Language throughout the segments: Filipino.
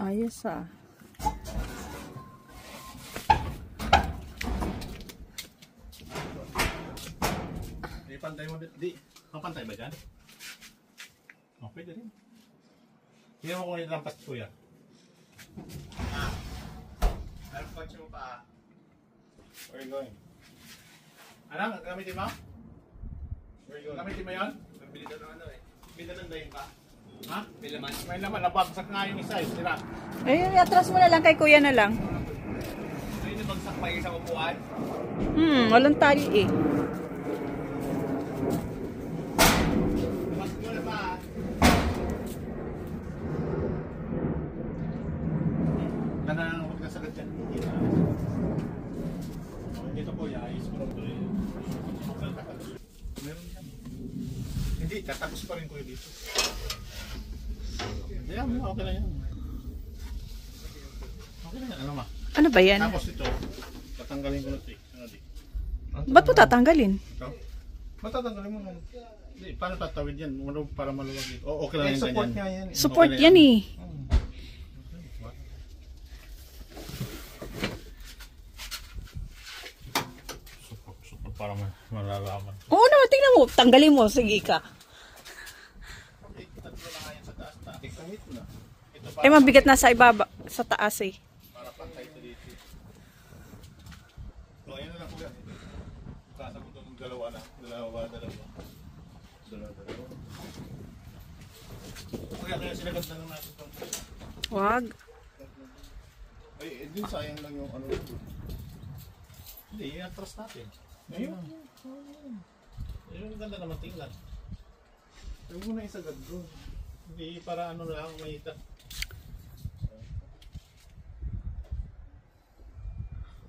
Ayos ah. Pantay mo di. Pantay ba dyan? Okay, pwede rin. Hindi mo kung ilampas kuya. Alam ko mo pa. Where are you going? Anong, gamitin mo? Where are you going? Gamitin mo yun? Bili na ng ano eh. Bili na ng dahin pa. Ha? May laman. May laman. Nabagsak nga yung isa. Sira. Ayun, atras mo na lang kay kuya na lang. Ayun, nabagsak pa yung isang upuan. Walang tali eh. Nananakot ka sa ganyan. Dito po, ayos ko lang ito eh. Meron yan. Hindi, tatapos pa rin ko dito. Kaya mo, okay na yan. Okay na yan, ano ma? Ano ba yan? Tapos ito, tatanggalin ko na ito eh. Ba't mo tatanggalin? Ito? Matatanggalin mo. Hindi, paano tatawid yan? Para maluwag dito. O, okay lang yan. Support nga yan. Support yan eh. Para malalaman. Oo naman, tingnan mo. Tanggalin mo. Sige ka. Eh, mabigat na sa ibaba. Sa taas eh. Para pantay ito dito. So, ayun na lang po yan. Kasa mo itong dalawa na. Dalawa. Kaya sinagad na lang natin itong. Wag. Ay, din sayang lang yung ano. Hindi, i-atras natin. Ayun. Ayun, ganda naman tingnan. Huwag mo na isagad doon. Hindi, para ano lang, mahita.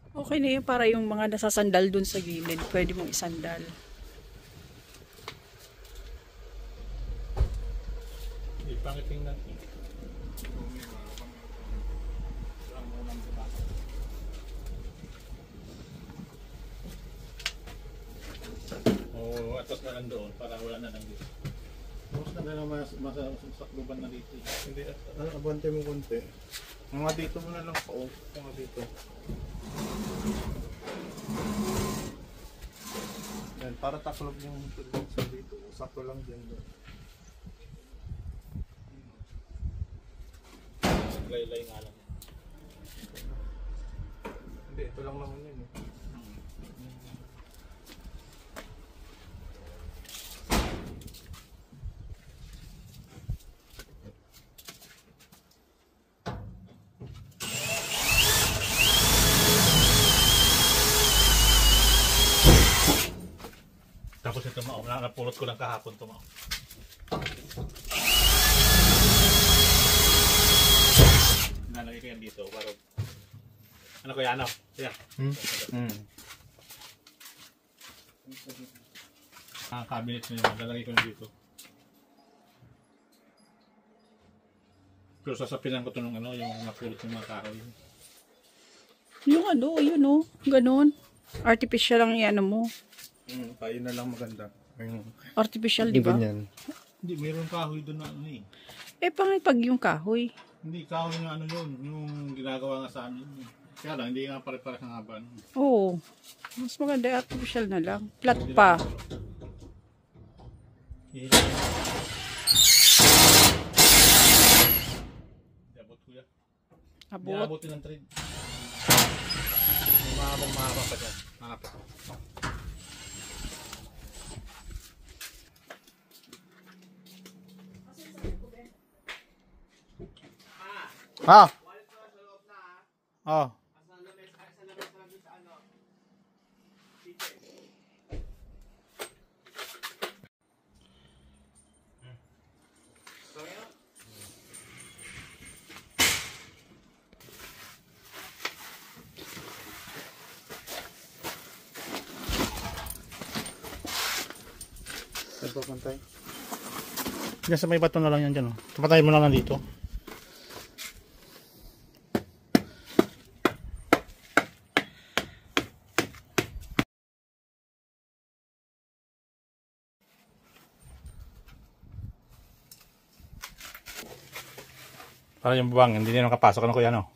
Okay na yun para yung mga nasasandal dun sa gilid. Pwede mong isandal. Hindi, pangit tingnan. Oo, atas na lang doon para wala na lang dito. Tapos na lang masakluban na dito. Hindi, abante mo konti. Mga dito mo na lang pa o. Mga dito. Yan, para taklob yung sa dito. Sakto lang dyan doon. Laylay nga lang. Hindi, ito lang naman yun eh. Tapos ito mao, napulot ko lang kahapon ito mao. Nalagay ko yan dito para ano ko yan, ano? Kaya. Cabinet na yun, nalagay ko yan dito. Pero sasapinan ko ito ng ano, yung napulot ng mga kahoy. Yung ano, yun o. Ganon. Artificial lang yan mo. Tayo na lang maganda. Artificial, di ba? Hindi, mayroong kahoy doon na ano eh. Eh, pangit pag yung kahoy. Hindi, kahoy na ano yun, yung ginagawa nga sa amin. Kaya lang, hindi nga pare-pare ng haba. Oo. Mas maganda artificial na lang. Flat pa. Abot kuya. Abot. Abutin ng trade. May mahabang pa dyan. Hanap. Ah. Oh. Ito pantay. Diyan sa may bato na lang yan dyan. Tapatay mo lang dito. Para yung buwang, hindi na nakapasok. Ano kuya, no?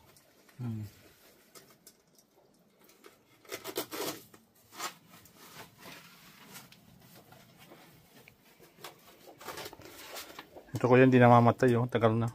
Ito kuya, hindi namamatay. Oh. Tagal na.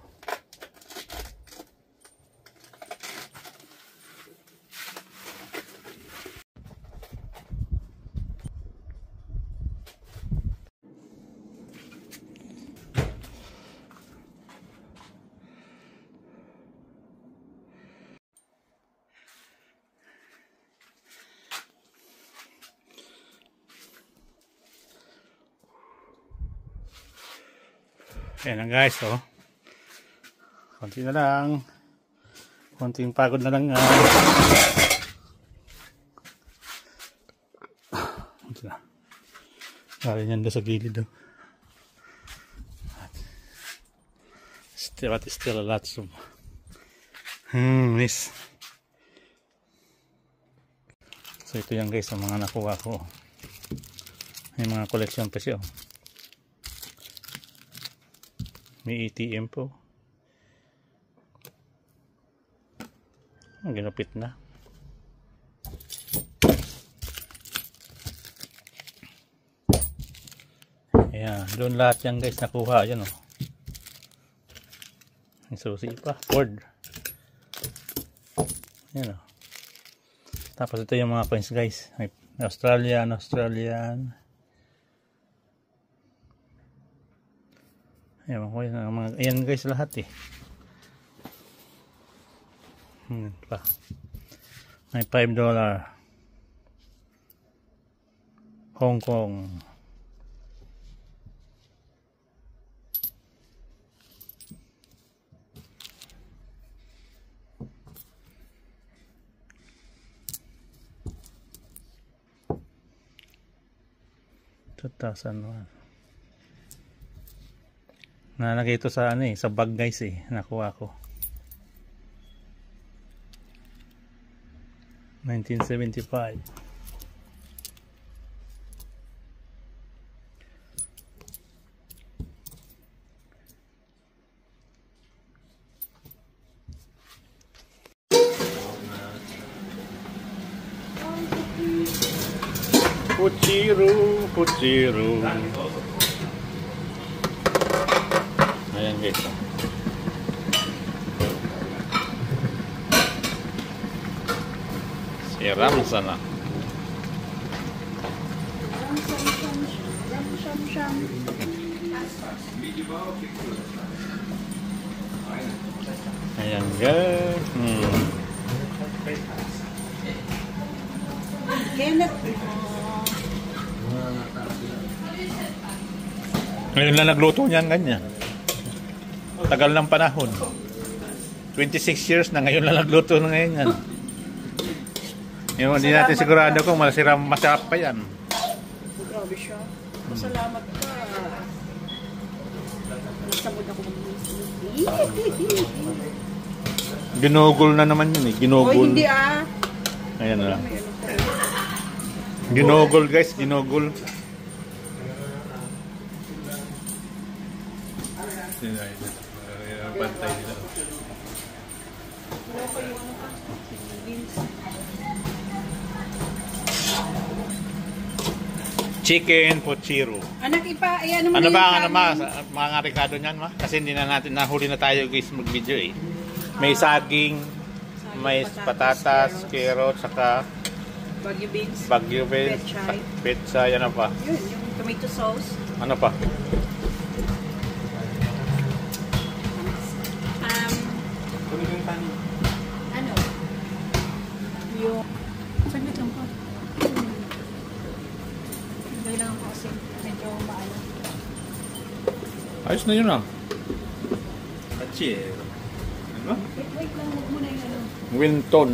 Ayan lang guys, oh. Konti na lang. Konting pagod na lang nga. Konti na. Galing yan doon sa gilid, oh. Still a lot of miss. So ito yan guys, ang mga nakuha ko. May mga collection pa siya, oh. May ATM po. Ang ginupit na. Ayan, doon lahat yan guys nakuha. Ayan, oh. May susi pa. Ford. Ayan, oh. Tapos ito yung mga coins guys. May Australian. Ayan guys lahat eh. Pa. May $5 Hong Kong. $2,001. Nalagay ito sa ano eh, sa bag guys eh, nakuha ko. 1975. Puchiro. Ayan guys. Siram sana. Ayan guys. Ngayon lang nagluto niyan ganyan. Tagal ng panahon. 26 years na ngayon lang nagluto na ngayon yan. Yung hindi natin sigurado kung masarap pa yan. Grabe siya. Masalamat ka. Nasabod ako Ginugol na naman yun eh. Ginugol. Oh, hindi ah. Ayan na. Ginugol guys. Ginugol. Pantay nila. Chicken Puchiro. Anak ipa, ayan Ano ba mga rekado niyan ma? Kasi hindi na natin nahuli na tayo guys mag-video eh. May saging, may patatas, carrot, saka Baguio beans, pechay, ano pa? Yun, yung tomato sauce. Ano pa? Ano? Yung saglit lang po. Kailangan ko kasi medyo maalam. Ayos na yun ah. Puchiro. Ano? Wait lang, huwag muna yung ano. Winton,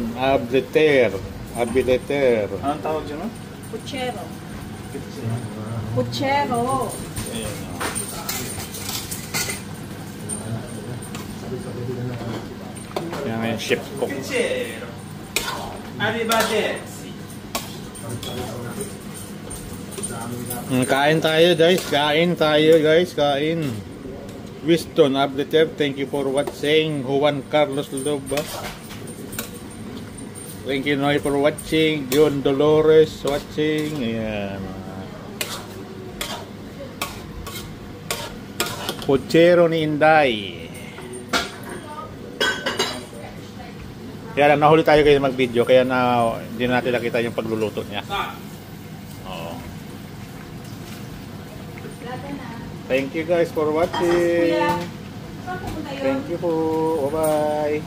Abileter. Anong tawag dyan mo? Puchero. Puchero. Ayan o. Yan yung chef cook. Puchero. Arrivederci. Kain tayo guys. Kain. Winston Ableter, thank you for watching. Juan Carlos Loba. Thank you Noy for watching. John Dolores watching. Ayan. Pochero ni Inday. Kaya lang, nahuli tayo kayo mag-video, kaya na hindi natin nakita yung pagluluto niya. Oo. Thank you guys for watching. Thank you po. Bye-bye.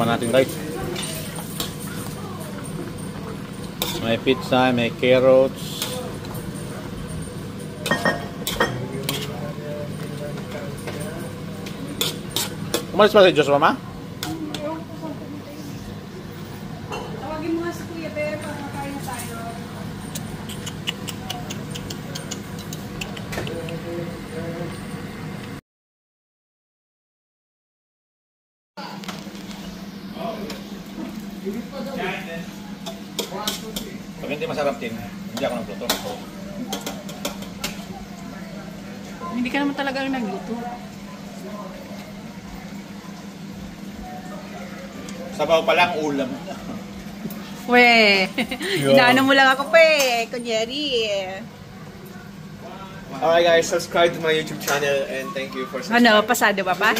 Natin guys, may pizza, may carrots, umalis ba si Diyos, mama? Tawagin mo nga si Kuya Bear para makain na tayo. Pag hindi masarap din, hindi ako nagluto. Hindi ka naman talaga nagluto. Sabaw pa lang, ulam. We, inaano mo lang ako pa eh, kunyari. Alright guys, subscribe to my YouTube channel and thank you for subscribing. Ano, pasado ba pa?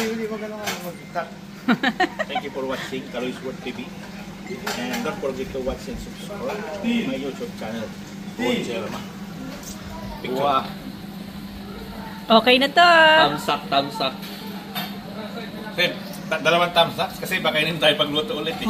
Thank you for watching Kaloy's World TV. And don't forget to watch and subscribe my YouTube channel. Wow. Okay na to. Thumbs up, thumbs up. Dalawang thumbs up kasi baka hindi tayo pagluto ulit eh.